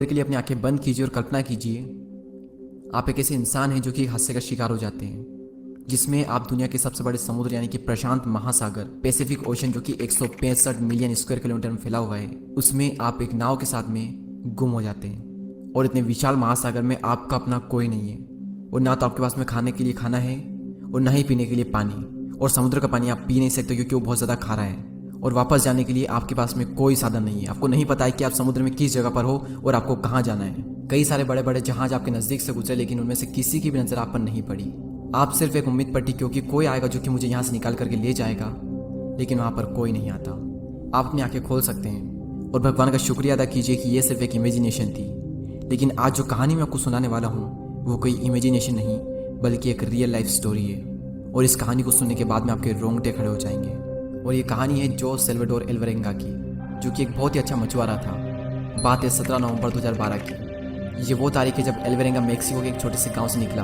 के लिए अपनी आंखें बंद कीजिए और कल्पना कीजिए आप एक ऐसे इंसान हैं जो कि हादसे का शिकार हो जाते हैं, जिसमें आप दुनिया के सबसे बड़े समुद्र यानी कि प्रशांत महासागर पैसिफिक ओशन जो कि 165 मिलियन स्क्वायर किलोमीटर में फैला हुआ है, उसमें आप एक नाव के साथ में गुम हो जाते हैं। और इतने विशाल महासागर में आपका अपना कोई नहीं है, और ना तो आपके पास में खाने के लिए खाना है और ना ही पीने के लिए पानी। और समुद्र का पानी आप पी नहीं सकते क्योंकि वो बहुत ज़्यादा खारा है। और वापस जाने के लिए आपके पास में कोई साधन नहीं है। आपको नहीं पता है कि आप समुद्र में किस जगह पर हो और आपको कहाँ जाना है। कई सारे बड़े बड़े जहाज आपके नज़दीक से गुजरे, लेकिन उनमें से किसी की भी नज़र आप पर नहीं पड़ी। आप सिर्फ एक उम्मीद पर टिके कि कोई आएगा जो कि मुझे यहाँ से निकाल करके ले जाएगा, लेकिन वहाँ पर कोई नहीं आता। आप अपनी आंखें खोल सकते हैं और भगवान का शुक्रिया अदा कीजिए कि ये सिर्फ एक इमेजिनेशन थी। लेकिन आज जो कहानी मैं आपको सुनाने वाला हूँ वो कोई इमेजिनेशन नहीं बल्कि एक रियल लाइफ स्टोरी है। और इस कहानी को सुनने के बाद में आपके रोंगटे खड़े हो जाएंगे। और ये कहानी है जो सेल्वाडोर एल्वरेंगा की, जो कि एक बहुत ही अच्छा मछुआरा था। बात है 17 नवंबर 2012 की। ये वो तारीख है जब एल्वरेंगा मेक्सिको के एक छोटे से गांव से निकला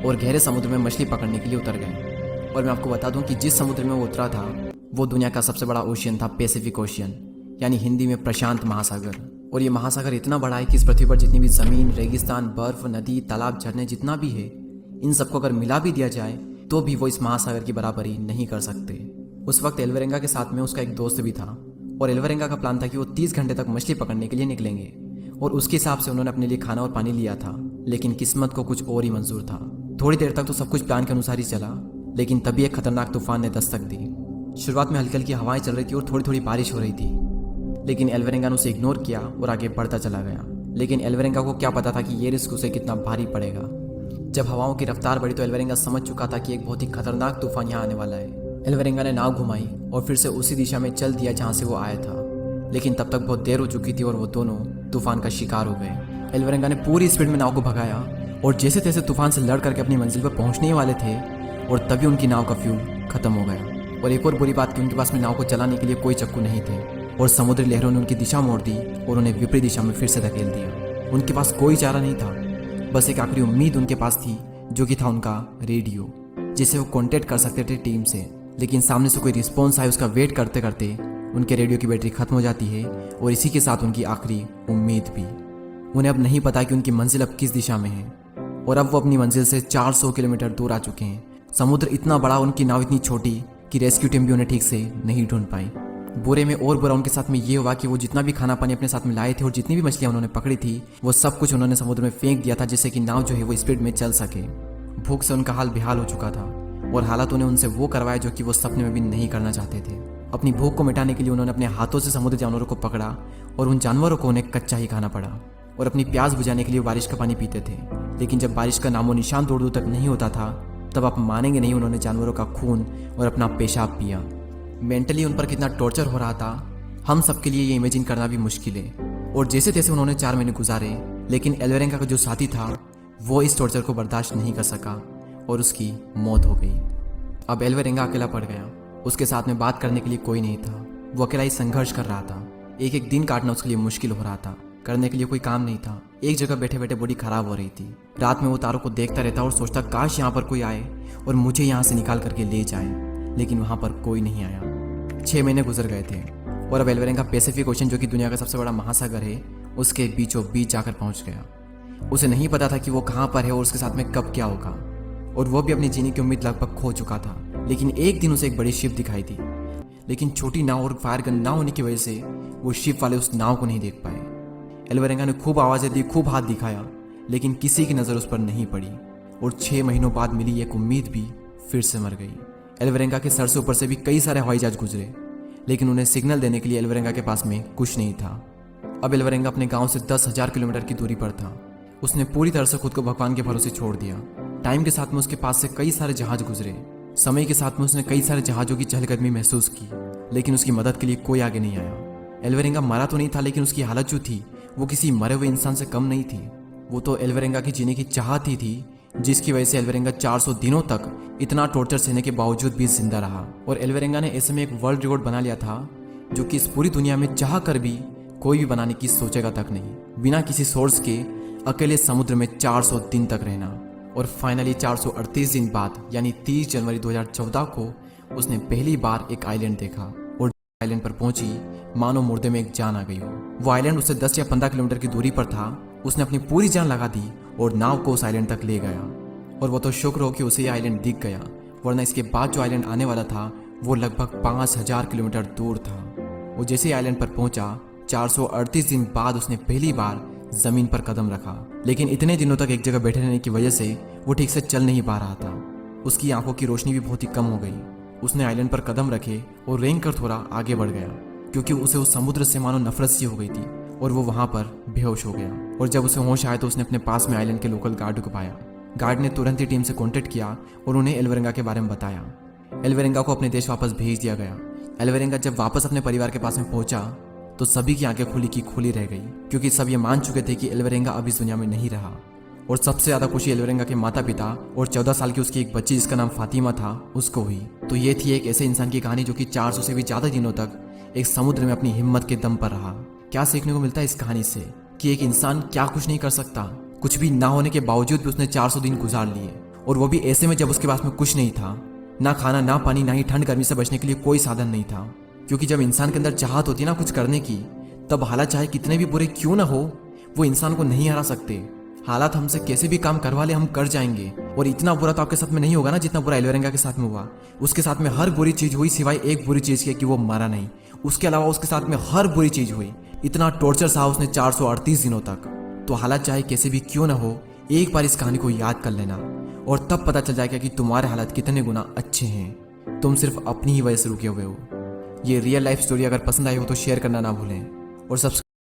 और गहरे समुद्र में मछली पकड़ने के लिए उतर गए। और मैं आपको बता दूं कि जिस समुद्र में वो उतरा था वो दुनिया का सबसे बड़ा ओशियन था, पैसिफिक ओशियन, यानी हिंदी में प्रशांत महासागर। और ये महासागर इतना बड़ा है कि इस पृथ्वी पर जितनी भी ज़मीन, रेगिस्तान, बर्फ, नदी, तालाब, झरने जितना भी है, इन सबको अगर मिला भी दिया जाए तो भी वो इस महासागर की बराबरी नहीं कर सकते। उस वक्त एल्वरेंगा के साथ में उसका एक दोस्त भी था। और एल्वरेंगा का प्लान था कि वो 30 घंटे तक मछली पकड़ने के लिए निकलेंगे। और उसके हिसाब से उन्होंने अपने लिए खाना और पानी लिया था, लेकिन किस्मत को कुछ और ही मंजूर था। थोड़ी देर तक तो सब कुछ प्लान के अनुसार ही चला, लेकिन तभी एक खतरनाक तूफान ने दस्तक दी। शुरुआत में हल्की हल्की हवाएं चल रही थी और थोड़ी थोड़ी बारिश हो रही थी, लेकिन एल्वरेंगा ने उसे इग्नोर किया और आगे बढ़ता चला गया। लेकिन एल्वरेंगा को क्या पता था कि ये रिस्क उसे कितना भारी पड़ेगा। जब हवाओं की रफ्तार बढ़ी तो एल्वरेंगा समझ चुका था कि एक बहुत ही खतरनाक तूफान यहाँ आने वाला है। एल्वरेंगा ने नाव घुमाई और फिर से उसी दिशा में चल दिया जहाँ से वो आया था, लेकिन तब तक बहुत देर हो चुकी थी और वो दोनों तूफान का शिकार हो गए। एल्वरेंगा ने पूरी स्पीड में नाव को भगाया और जैसे तैसे तूफान से लड़ करके अपनी मंजिल पर पहुंचने ही वाले थे, और तभी उनकी नाव का फ्यूल खत्म हो गया। और एक और बुरी बात कि उनके पास में नाव को चलाने के लिए कोई चक्कू नहीं थे, और समुद्री लहरों ने उनकी दिशा मोड़ दी और उन्हें विपरीत दिशा में फिर से धकेल दिया। उनके पास कोई चारा नहीं था, बस एक आखिरी उम्मीद उनके पास थी, जो कि था उनका रेडियो, जिसे वो कॉन्टेक्ट कर सकते थे टीम से। लेकिन सामने से कोई रिस्पॉन्स आए उसका वेट करते करते उनके रेडियो की बैटरी खत्म हो जाती है, और इसी के साथ उनकी आखिरी उम्मीद भी। उन्हें अब नहीं पता कि उनकी मंजिल अब किस दिशा में है, और अब वो अपनी मंजिल से 400 किलोमीटर दूर आ चुके हैं। समुद्र इतना बड़ा, उनकी नाव इतनी छोटी कि रेस्क्यू टीम भी उन्हें ठीक से नहीं ढूंढ पाई। बुरे में और बुरा उनके साथ में ये हुआ कि वो जितना भी खाना पानी अपने साथ में लाए थे और जितनी भी मछलियां उन्होंने पकड़ी थी, वो सब कुछ उन्होंने समुद्र में फेंक दिया था, जिससे कि नाव जो है वो स्पीड में चल सके। भूख से उनका हाल बेहाल हो चुका था, और हालातों ने उनसे वो करवाया जो कि वो सपने में भी नहीं करना चाहते थे। अपनी भूख को मिटाने के लिए उन्होंने अपने हाथों से समुद्री जानवरों को पकड़ा, और उन जानवरों को उन्हें कच्चा ही खाना पड़ा। और अपनी प्यास बुझाने के लिए बारिश का पानी पीते थे, लेकिन जब बारिश का नामो निशान दूर दूर तक नहीं होता था, तब आप मानेंगे नहीं, उन्होंने जानवरों का खून और अपना पेशाब पिया। मेंटली उन पर कितना टॉर्चर हो रहा था, हम सबके लिए ये इमेजिन करना भी मुश्किल है। और जैसे तैसे उन्होंने 4 महीने गुजारे, लेकिन एल्वरेंगा का जो साथी था वो इस टॉर्चर को बर्दाश्त नहीं कर सका और उसकी मौत हो गई। अब एल्वरेंगा अकेला पड़ गया, उसके साथ में बात करने के लिए कोई नहीं था। वो अकेला ही संघर्ष कर रहा था। एक एक दिन काटना उसके लिए मुश्किल हो रहा था, करने के लिए कोई काम नहीं था। एक जगह बैठे बैठे बॉडी खराब हो रही थी। रात में वो तारों को देखता रहता और सोचता काश यहाँ पर कोई आए और मुझे यहाँ से निकाल करके ले जाए, लेकिन वहाँ पर कोई नहीं आया। 6 महीने गुजर गए थे, और अब एल्वरेंगा पैसिफिक ओशन, जो कि दुनिया का सबसे बड़ा महासागर है, उसके बीचों बीच जाकर पहुंच गया। उसे नहीं पता था कि वो कहाँ पर है और उसके साथ में कब क्या होगा, और वो भी अपनी जीने की उम्मीद लगभग खो चुका था। लेकिन एक दिन उसे एक बड़ी शिप दिखाई दी, लेकिन छोटी नाव और फायर गन ना होने की वजह से वो शिप वाले उस नाव को नहीं देख पाए। एल्वरेंगा ने खूब आवाज़ें दी, खूब हाथ दिखाया, लेकिन किसी की नज़र उस पर नहीं पड़ी, और 6 महीनों बाद मिली एक उम्मीद भी फिर से मर गई। एल्वरेंगा के सर से ऊपर से भी कई सारे हवाई जहाज गुजरे, लेकिन उन्हें सिग्नल देने के लिए एल्वरेंगा के पास में कुछ नहीं था। अब एल्वरेंगा अपने गांव से 10,000 किलोमीटर की दूरी पर था। उसने पूरी तरह से खुद को भगवान के भरोसे छोड़ दिया। टाइम के साथ में उसके पास से कई सारे जहाज गुजरे, समय के साथ में उसने कई सारे जहाज़ों की चहलकदमी महसूस की, लेकिन उसकी मदद के लिए कोई आगे नहीं आया। एल्वरेंगा मरा तो नहीं था, लेकिन उसकी हालत जो थी वो किसी मरे हुए इंसान से कम नहीं थी। वो तो एल्वरेंगा की जीने की चाहत ही थी, जिसकी वजह से एल्वरेंगा 400 दिनों तक इतना टॉर्चर सहने के बावजूद भी जिंदा रहा। और एल्वरेंगा ने ऐसे में एक वर्ल्ड रिकॉर्ड बना लिया था, जो कि इस पूरी दुनिया में चाह कर भी कोई भी बनाने की सोचेगा तक नहीं। बिना किसी सोर्स के अकेले समुद्र में 400 दिन तक रहना। और फाइनली 438 दिन बाद, यानी 30 जनवरी 2014 को उसने पहली बार एक आइलैंड देखा। आइलैंड पर पहुंची मानो मुर्दे में एक जान आ गई हो। वो आइलैंड उससे 10 या 15 किलोमीटर की दूरी पर था। उसने अपनी पूरी जान लगा दी और नाव को उस आइलैंड तक ले गया। और वो तो शुक्र हो कि उसे ये आइलैंड दिख गया, वरना इसके बाद जो आइलैंड आने वाला था वो लगभग 5000 किलोमीटर दूर था। वो जैसे आइलैंड पर पहुंचा 438 दिन बाद उसने पहली बार जमीन पर कदम रखा। लेकिन इतने दिनों तक एक जगह बैठे रहने की वजह से वो ठीक से चल नहीं पा रहा था। उसकी आंखों की रोशनी भी बहुत ही कम हो गई। उसने आइलैंड पर कदम रखे और रेंग कर थोड़ा आगे बढ़ गया, क्योंकि उसे उस समुद्र से मानो नफरत सी हो गई थी और वो वहां पर बेहोश हो गया। और जब उसे होश आया तो उसने अपने पास में आइलैंड के लोकल गार्ड को पाया। गार्ड ने तुरंत ही टीम से कॉन्टेक्ट किया और उन्हें एल्वेरेंगा के बारे में बताया। एल्वेरेंगा को अपने देश वापस भेज दिया गया। एल्वेरेंगा जब वापस अपने परिवार के पास में पहुंचा तो सभी की आंखें खुली की खुली रह गई, क्योंकि सब ये मान चुके थे कि एल्वेरेंगा अब इस दुनिया में नहीं रहा। और सबसे ज़्यादा खुशी एल्वेरेंगा के माता पिता और 14 साल की उसकी एक बच्ची जिसका नाम फातिमा था उसको हुई। तो ये थी एक ऐसे इंसान की कहानी जो कि 400 से भी ज़्यादा दिनों तक एक समुद्र में अपनी हिम्मत के दम पर रहा। क्या सीखने को मिलता है इस कहानी से कि एक इंसान क्या कुछ नहीं कर सकता। कुछ भी ना होने के बावजूद भी उसने 400 दिन गुजार लिए, और वो भी ऐसे में जब उसके पास में कुछ नहीं था, ना खाना ना पानी, ना ही ठंड गर्मी से बचने के लिए कोई साधन नहीं था। क्योंकि जब इंसान के अंदर चाहत होती है ना कुछ करने की, तब हालात चाहे कितने भी बुरे क्यों ना हो वो इंसान को नहीं हरा सकते। हालात हमसे कैसे भी काम करवा ले हम कर जाएंगे। और इतना बुरा तो आपके साथ में नहीं होगा ना जितना बुरा एल्वेरेंगा के साथ में हुआ। उसके साथ में हर बुरी चीज हुई सिवाय एक बुरी चीज के कि वो मरा नहीं। उसके अलावा उसके साथ में हर बुरी चीज हुई। इतना टॉर्चर सहा उसने 438 दिनों तक। तो हालात चाहे कैसे भी क्यों ना हो, एक बार इस कहानी को याद कर लेना और तब पता चल जाएगा कि तुम्हारे हालात कितने गुना अच्छे हैं। तुम सिर्फ अपनी ही वजह से रुके हुए हो। ये रियल लाइफ स्टोरी अगर पसंद आई हो तो शेयर करना ना भूलें और सब्सक्राइब